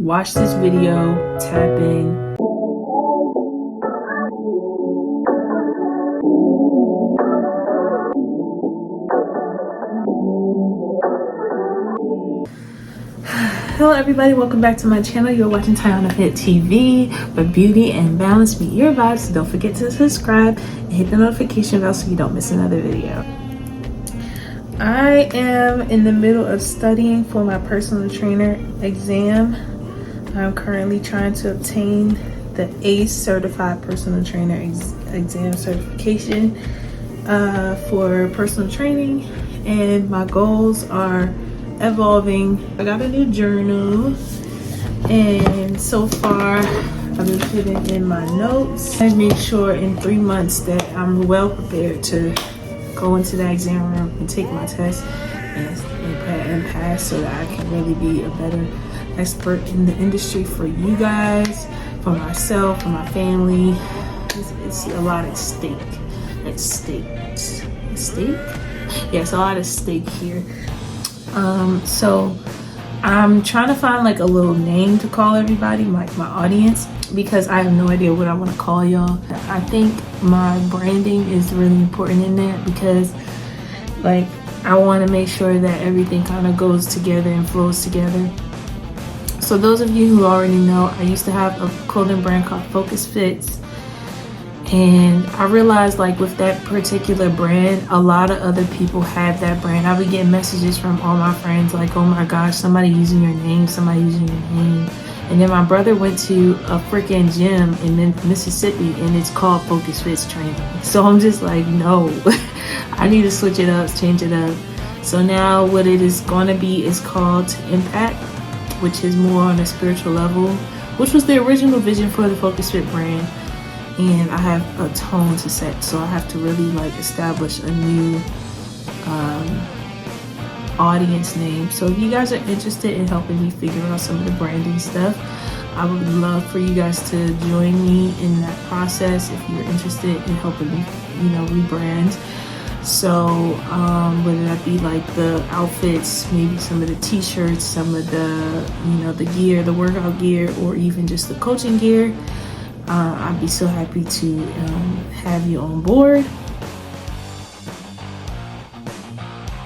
watch this video, tap in. Hello everybody, welcome back to my channel. You're watching Cald2Impact Fit TV, where beauty and balance meet your vibes. So don't forget to subscribe and hit the notification bell so you don't miss another video. I am in the middle of studying for my personal trainer exam. I'm currently trying to obtain the ACE certified personal trainer exam certification for personal training, and my goals are evolving. I got a new journal, and so far I've been putting in my notes and make sure in 3 months that I'm well prepared to go into the exam room and take my test and pass, so that I can really be a better expert in the industry for you guys, for myself, for my family. It's a lot at stake. Yeah, it's a lot at stake here. So I'm trying to find like a little name to call everybody, like my audience, because I have no idea what I want to call y'all. I think my branding is really important in there, because like I want to make sure that everything kind of goes together and flows together. So those of you who already know, I used to have a clothing brand called Focus Fits. And I realized, like, with that particular brand, a lot of other people have that brand. I would get messages from all my friends like, oh my gosh, somebody using your name, And then my brother went to a freaking gym in Mississippi, and it's called Focus Fits Training. So I'm just like, no, I need to switch it up, change it up. So now what it is going to be is Cald2Impact, which is more on a spiritual level, which was the original vision for the Focus Fit brand. And I have a tone to set, so I have to really like establish a new audience name. So if you guys are interested in helping me figure out some of the branding stuff, I would love for you guys to join me in that process if you're interested in helping me, rebrand. So whether that be like the outfits, maybe some of the t-shirts, some of the the gear, the workout gear, or even just the coaching gear, I'd be so happy to have you on board.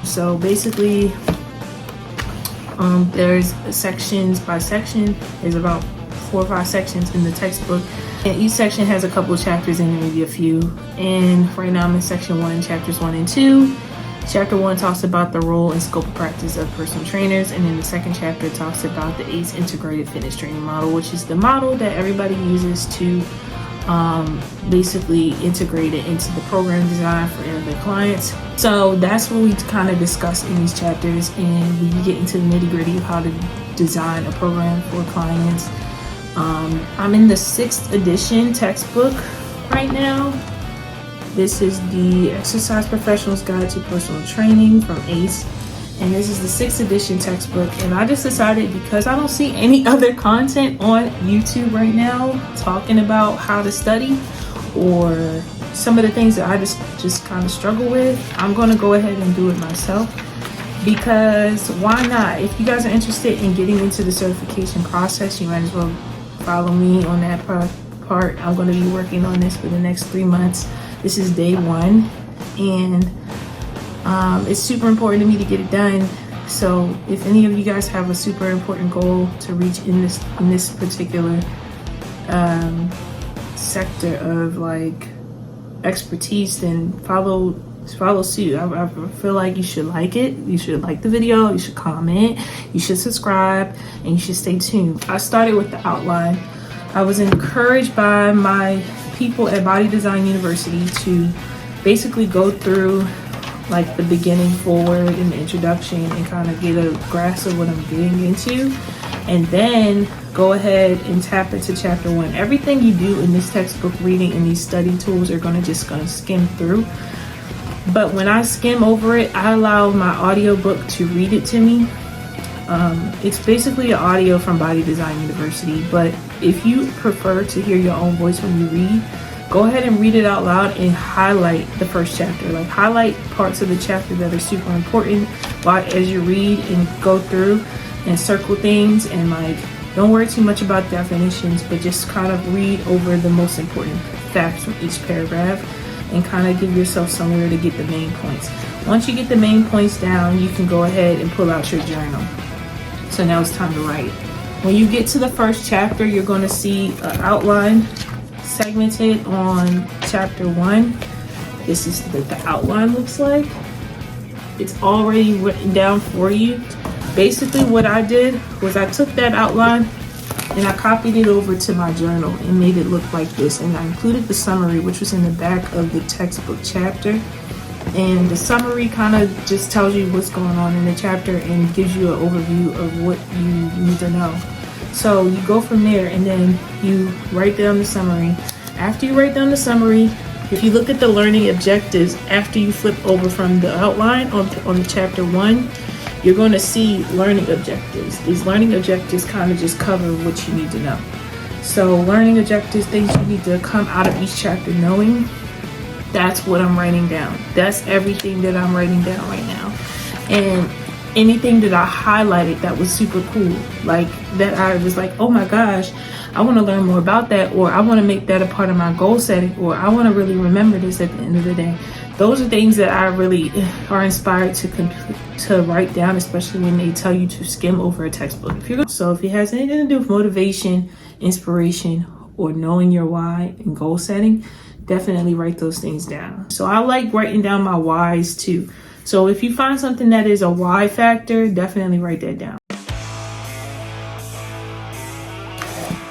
So basically, there's sections by section. There's about 4 or 5 sections in the textbook, and each section has a couple of chapters in there, maybe a few. And right now I'm in section 1, chapters 1 and 2. Chapter 1 talks about the role and scope of practice of personal trainers, and then the second chapter talks about the ACE integrated fitness training model, which is the model that everybody uses to basically integrate it into the program design for their clients. So that's what we kind of discuss in these chapters, and we get into the nitty-gritty of how to design a program for clients. I'm in the 6th edition textbook right now. This is the Exercise Professional's Guide to Personal Training from ACE, and this is the 6th edition textbook. And I just decided, because I don't see any other content on YouTube right now talking about how to study or some of the things that I just kind of struggle with, I'm going to go ahead and do it myself, because why not? If you guys are interested in getting into the certification process, you might as well follow me on that part. I'm going to be working on this for the next 3 months. This is day 1, and it's super important to me to get it done. So if any of you guys have a super important goal to reach in this particular sector of like expertise, then follow suit. I feel like you should like it. You should like the video. You should comment. You should subscribe, and you should stay tuned. I started with the outline. I was encouraged by my people at Body Design University to basically go through like the beginning forward and the introduction and kind of get a grasp of what I'm getting into, and then go ahead and tap into chapter 1. Everything you do in this textbook reading and these study tools are gonna skim through, but when I skim over it, I allow my audiobook to read it to me. It's basically an audio from Body Design University, but if you prefer to hear your own voice when you read, go ahead and read it out loud and highlight the first chapter. Like, highlight parts of the chapter that are super important as you read, and go through and circle things and like Don't worry too much about definitions, but just kind of read over the most important facts from each paragraph and kind of give yourself somewhere to get the main points. Once you get the main points down, you can go ahead and pull out your journal. So now it's time to write. When you get to the first chapter, you're going to see an outline segmented on chapter 1. This is what the outline looks like. It's already written down for you. Basically what I did was I took that outline and I copied it over to my journal and made it look like this. And I included the summary, which was in the back of the textbook chapter. And the summary kind of just tells you what's going on in the chapter and gives you an overview of what you need to know. So you go from there and then you write down the summary. After you write down the summary, if you look at the learning objectives, after you flip over from the outline on the chapter 1, you're going to see learning objectives. These learning objectives kind of just cover what you need to know. So learning objectives, things you need to come out of each chapter knowing, that's what I'm writing down. That's everything that I'm writing down right now. And anything that I highlighted that was super cool, like that I was like, oh my gosh, I want to learn more about that, or I want to make that a part of my goal setting, or I want to really remember this at the end of the day. Those are things that I really are inspired to write down, especially when they tell you to skim over a textbook. So if it has anything to do with motivation, inspiration, or knowing your why and goal setting, definitely write those things down. So I like writing down my whys too. So if you find something that is a why factor, definitely write that down.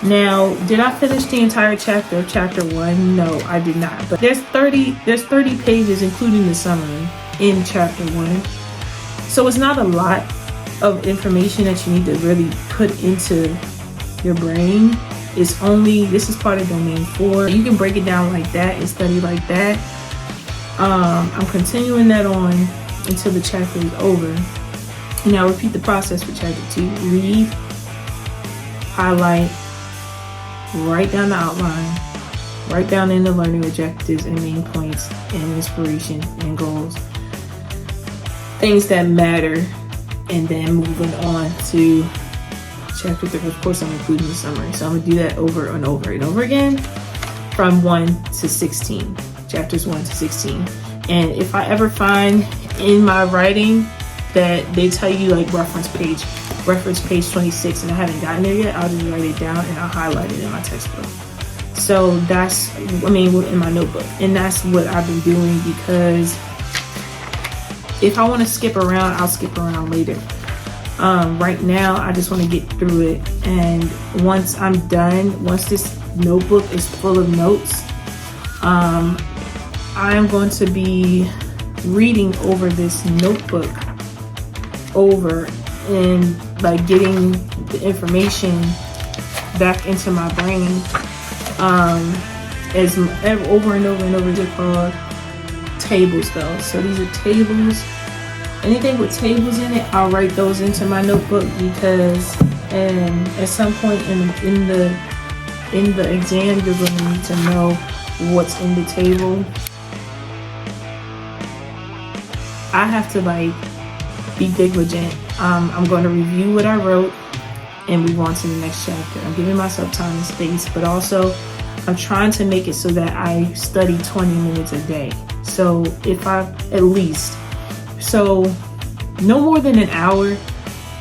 Now, did I finish the entire chapter of chapter 1? No, I did not. But there's 30 pages, including the summary, in chapter 1. So it's not a lot of information that you need to really put into your brain. It's only, this is part of domain 4. You can break it down like that and study like that. I'm continuing that on until the chapter is over. And I'll repeat the process for chapter 2. Read, highlight, write down the outline, write down in the learning objectives and main points and inspiration and goals, things that matter, and then moving on to chapter 3. Of course, I'm including the summary, so I'm gonna do that over and over and over again from 1 to 16, chapters 1 to 16. And if I ever find in my writing that they tell you like reference page 26 and I haven't gotten there yet, I'll just write it down and I'll highlight it in my textbook. So that's, in my notebook. And that's what I've been doing, because if I want to skip around, I'll skip around later. Right now, I just want to get through it. And once I'm done, once this notebook is full of notes, I am going to be reading over this notebook over and like getting the information back into my brain as over and over and over. They're called tables though. So these are tables. Anything with tables in it, I'll write those into my notebook, because at some point in the exam, you're going to need to know what's in the table. I have to like be diligent. I'm going to review what I wrote and move on to the next chapter. I'm giving myself time and space, but also I'm trying to make it so that I study 20 minutes a day. So so no more than an hour,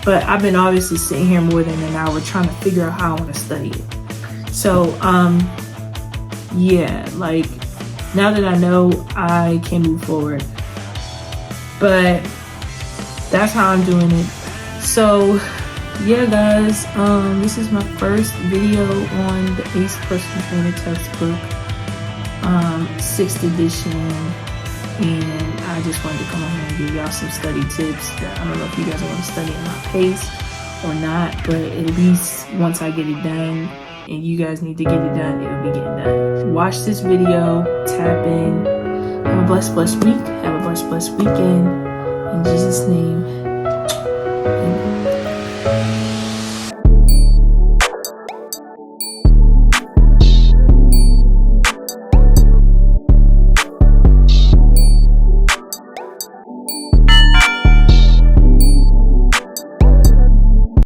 but I've been obviously sitting here more than an hour trying to figure out how I want to study it. So yeah, like now that I know, I can move forward. But that's how I'm doing it. So yeah guys, this is my first video on the ACE Personal Trainer textbook, 6th edition, and I just wanted to come on here and give y'all some study tips. That I don't know if you guys want to study at my pace or not, but at least once I get it done, and you guys need to get it done, it'll be getting done. Watch this video, tap in, have a blessed week, have a blessed weekend. In Jesus' name, amen.